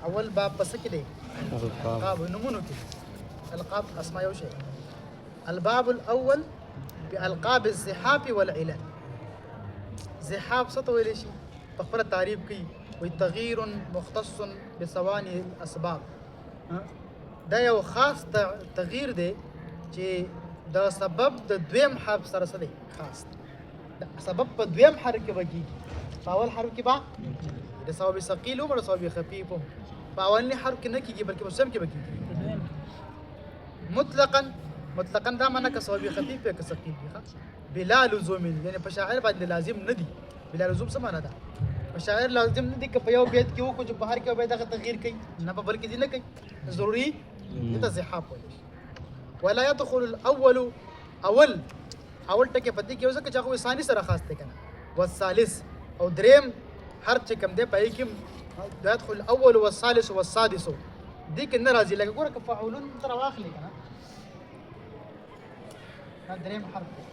اول باب بس کې دی القاب نمونو کې القاب اسماء یو شی الباب الاول بالقاب الزحاف والعلل زحاف څه ته ویلی شي په خپله تعریف کوي وایي تغییر مختص بثواني الاسباب دا یو خاص تغییر دی چې د سبب د دویم حرف سره څه دی خاص سبب په دویم حرف کې به کېږي په اول حرف کې به د سبب ثقیل هم او د سبب خفیف هم په اولني حرف کې نه کېږي بلکې په دویم کې به کېږي مطلقا دا معنی که سبب خفیف وي که ثقیل وي بلا لزوم یعنی په شاعر باندې لازم نه دي بلا لزوم څه معنی ده په شاعر لازم نه دي که په یو بیت کې وکړو چې بهر کې به دغه تغییر کوي نه په بل کې دي نه کوي ضروري دته زحاف ویلی شي ولا يدخل الاول اول ټکی په دې کې اوسه چې هغه ثاني سره خاص دی کنه والثالث او دریم هر چې کوم دی پای کې يدخل الاول والثالث والسادس دې کې نه راځي لکه ګوره که فعولون تر واخلې کنه دا دریم حرف دی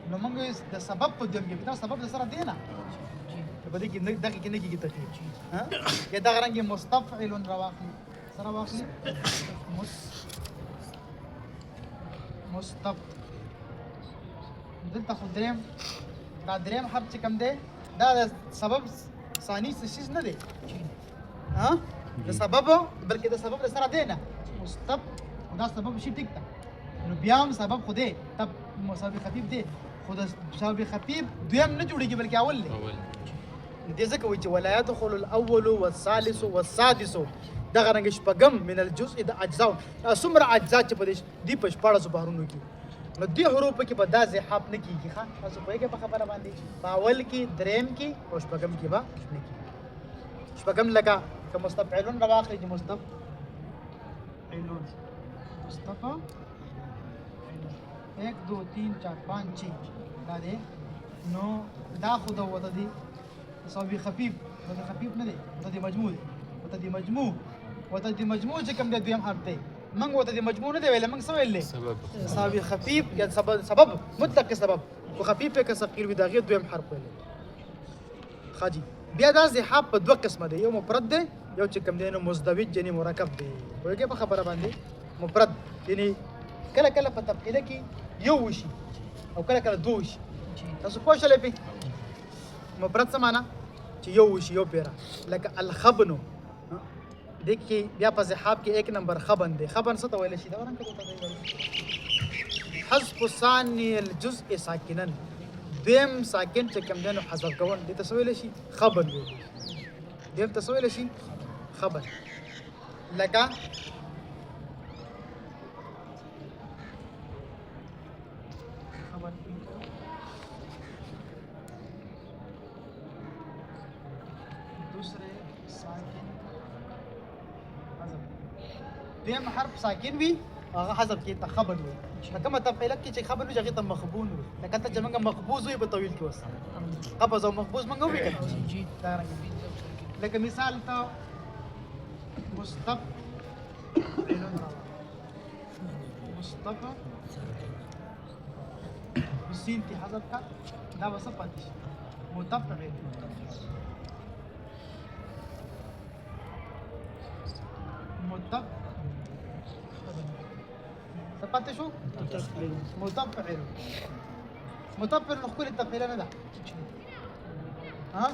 نو موږ د سبب په دویم کې دا سبب د سره دی نه په دې کې دغه کې نه کېږي تغییر ها یا دغه رنګ مستفعل رواخلي سره واخلي مستفعل دلته خو دریم دا دریم حرف چې کوم دی دا د سبب ثاني څه شیز نه دی ها د سبب بلکې د سبب سره دی نه مستفعل دا سبب شي ټیک ده نو بیا هم سبب خو دی تب سبب خفیف دی خو د سبب خفیف دویم نه جوړېږي بلکې اول دی دې ځکه وایي چې ولا يدخل الاول والثالث والسادس دغه رنګ شپږم من الجزء د اجزاء څومره اجزا چې په دې په شپاړسو بحرونو کې نو دې حروفو کې به دا زحاف نه کېږي ښه تاسو پوهېږئ په خبره باندې په اول کې دریم کې او شپږم کې به نه کېږي شپږم لکه که مستفعلون راواخلئ چې مستفعلون 1 2 3 4 5 6 دا دی نو دا خو د وته دی سبب خفیف وته خفیف نه دی وته دی مجموع دی وته دی مجموع چې کوم د دویم حرف دی موږ وته دی مجموع نه دی ویل موږ څه ویل سبب خفیف یا سبب مطلق سبب او خفیف که ثقيل وي دا غیر دویم حرف ویل خاجي بیا دا زحاف په دوه قسمه دی یو مفرد دی یو چې کوم دی نو مزدوج یعنی مرکب دی وایي په خبره باندې مفرد یعنی کله کله په تفعیله کې یو وشي او کله کله دوه وشي تاسو پوه شئ مفرد څه معنی چې یو وشي یو پیرا لکه الخبن دې کې بیا په زحاف کې 1 نمبر خبن دی خبن څه ته ویل شي دا ورنګه حذف ثاني الجزء ساکنا دیم ساکن چې کوم دی نو حذف کول دې ته ویل شي خبن دیم ته ویل شي خبن لکه دویم حرف ساکن وي هغه حذف کې ته خبر وي لکه مطلب علت کې چې خبر وي هغه ته مخبون وي لکه ته چې موږ مخبوز وي په طویل کې وس قبض او مخبوز موږ وي کنه دا رنګ لکه مثال ته مصطفى بالسين کې حذف کا دا وسه پاتې متفعل ثبت شو؟ متفعل نقول التفعيل انا ده ها؟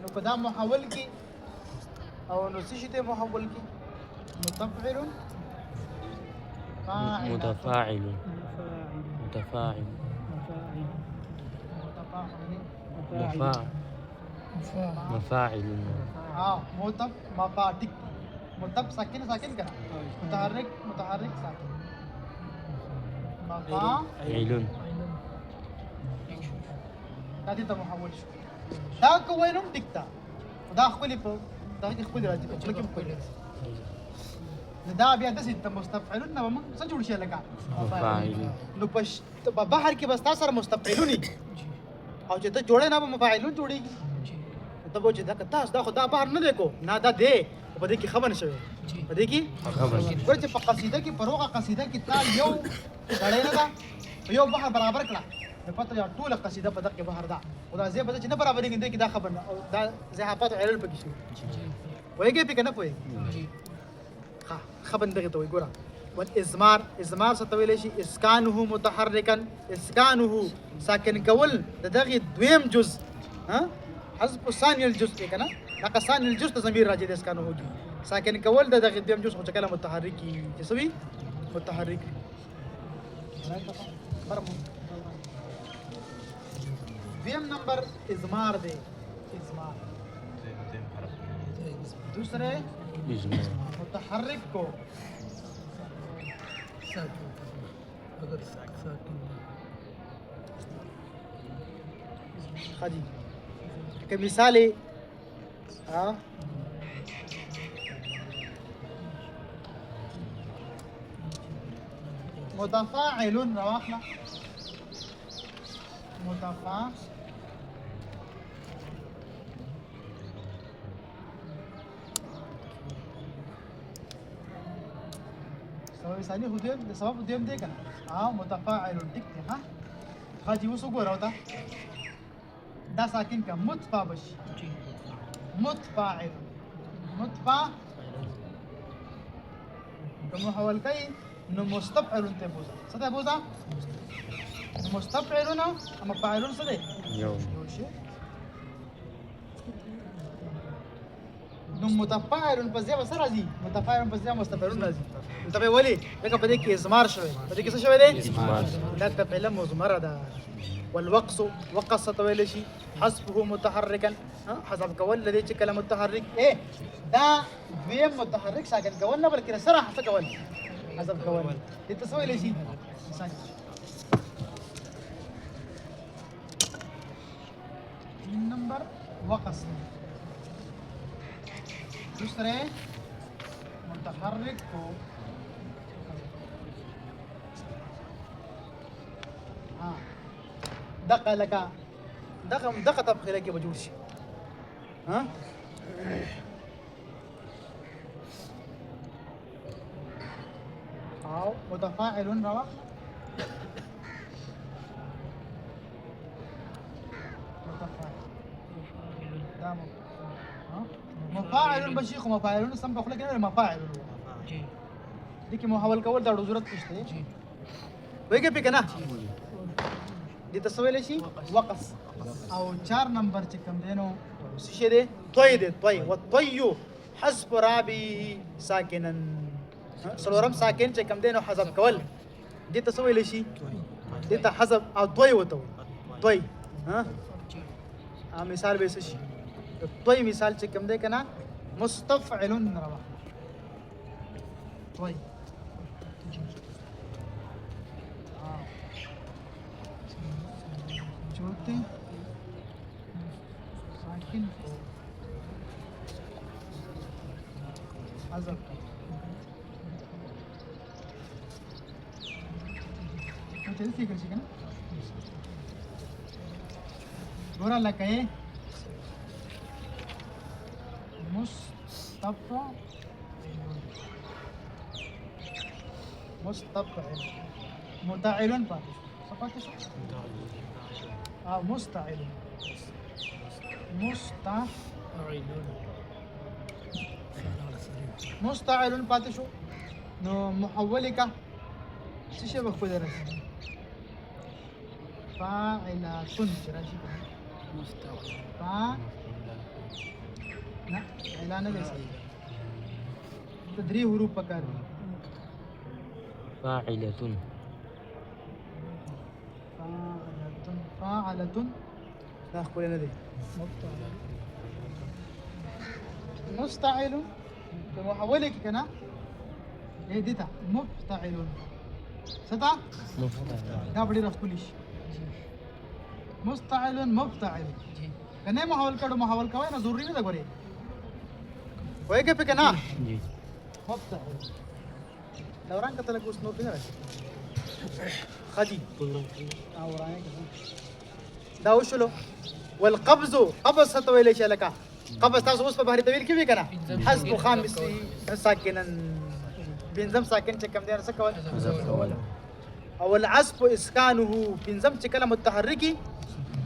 نو کدا محول کی او نو څه ته محول کی متفعل متفاعل مفاعل مفاتيح متب ساكن كده متحرك ساكن مفاعل دا دې ته محول شو دا کوینم ټیکتا دا خپل په دا خپل راځي په کې خپل دا بیا د ست مستفعلون نو موږ څه جوړ شي لکه مفاعل نو په بحر کې بس تاسو سره مستفعلون او چې ته جوړې نه مفاعلون جوړيږي ته به چې دا تاسو دا خو دا بحر نه لیکو نه دا دی په دې کې خبر شوی په دې کې خبر ورته په قصیده کې پروغه قصیده کې تا یو سړی نه دا یو بحر برابر کړه د پته یا ټوله قصیده په دقه بهر ده او دا زه به چې نه برابرېږي دې کې دا خبر نه او دا زحافت علل پکې شو وایي په کنه پوي ها خبر دغه ته وي ګوره والازمار ازمار ستویل شي اسکانه متحرکا اسکانه ساکن کول د دغه دویم جز ها حذف ثاني الجزء کنه دا ثاني الجزء ضمیر راځي د اسکانه هوږي ساکن کول د دغه دویم جز خو کله متحرکی چې سوي متحرک دویم نمبر ازمار دی ازمار دوسرے إجمال متحرک کو अगर साकिन خدي كمثال متفاعل رواحنا متفاعل سبب ثاني هو ديم سبب ديم دي كان متفاعل ديك ها خاجي وسو غورا وتا دا ساكن کا متفا بش متفاعل متفا كما حول كاي نو مستفعل ته بوزا سدا بوزا مستفعلون اما فاعلون سدا يوم نو متفاعل پس ځای سره راځي متفاعل پس ځای مستفعلون راځي انت به ولي لکه په دې کې ازمار شوی په دې کې څه شوی دی إجمال دا ته په لمو زمره ده والوقص وقص طويل شي حسبه متحركا حسب کول لدی چې کلمه متحرک دا دویم متحرک ساکن کول نه بلکې سره حسب کول حسب کول دې څه ویل شي تین نمبر وقص دوسرے متحرک کو دقه لك دقه تبخير کې بجوړ شي ها او متفاعل روا متفاعل دام مفاعل بشيخ مفاعل سم په خله کې مفاعل जी دي کې محول کول دا ضرورت نشته जी وایي په کنه دي تسویل شي وقص او 4 نمبر چې کوم دینو څه دی طي دی طي والطي حذف رابي ساكنا سلورم ساکن چې کوم دینو حذف کول دي تسویل شي دي ته حذف او طي وته طي ها مثال به څه شي طي مثال چې کوم دی کنه مستفعل روا طي चौथे साकिन को हज़फ तो जल्दी सीख रही है ना गोरा लगे मुस्तफ़ा मुस्तफ़ा मुताइलन पाते सपाते مستعل مستعل پاتې شو نو محولک څه شی به خو درس فاعلاتن راشي نه اعلان نه لسه تدری حروف پکار فاعلة فاعلة لا أقول ندي مستعل كما حولك كنا هديتا مفتعل ستا مفتعل دا بڑی رفقلیش مستعل مفتعل کنے محول کڑو محول کوئی نا ضروری نہیں دا گوری ہوئے گے پہ کنا جی مفتعل دوران کا تلک اس نور بھی نہ رہے خدي دا وشلو والقبض قبض ستويل شي لك قبض تاسو اوس په بحر طويل کې وی کنه حذف خامس ساکنا بنظم ساکن چې کم دی څه کول او العصب اسكانه بنزم كلمه متحركي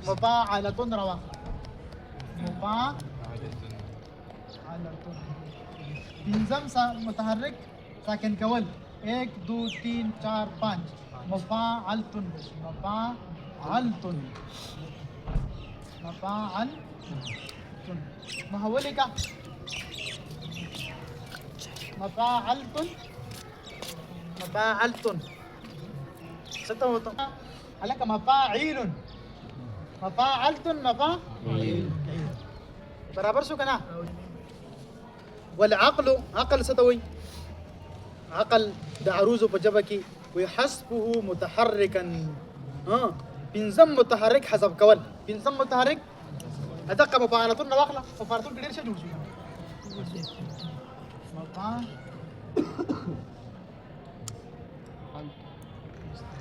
مفاعلة روا مفاعلة بنزم متحرك ساكن كول 1 2 3 4 5 مفاعلة ما هو لك مفاعلة ستوت عليك مفاعيل مفاعيل برابر شو كنا والعقل عقل ستوي عقل دعروز بجبكي ويحسبه متحركا بنزم متحرك حسب كول بنزم متحرك أدق مفاعلة نواقلة مفاعلة كبير شنو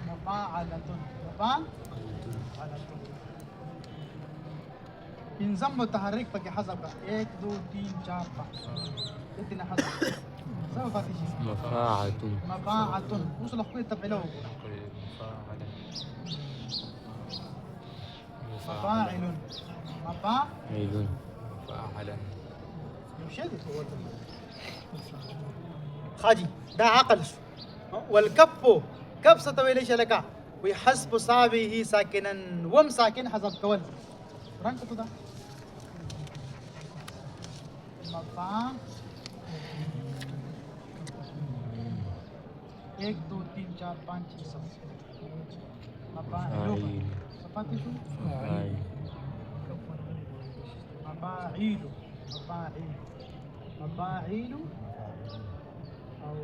مفاعلة بنزم متحرك بقى حسب 1 2 3 4 5 ادينا حسب سوف فاتشي مفاعة وصل اخوي تفعله مفاعل يشد خاجي ده عقل والكف كف ستوي ليش لك ويحسب صابه ساكنا وم ساكن حسب كون رانك ده مفاعل 1 2 3 4 5 6 مفاعل صفاتي شو مفاعيل أو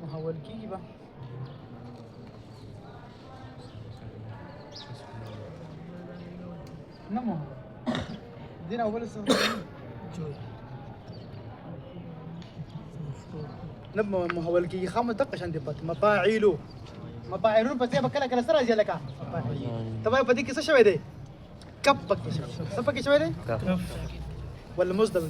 وهو الكيبة نمو دينا أول استخدام نبما ما هو الكي خام دقش عندي بات مفاعيلو مفاعيلون بس بكلا كلا سرا جلك تبا بديك ايش شوي دي كب بك سبك شوي دي ولا مصدر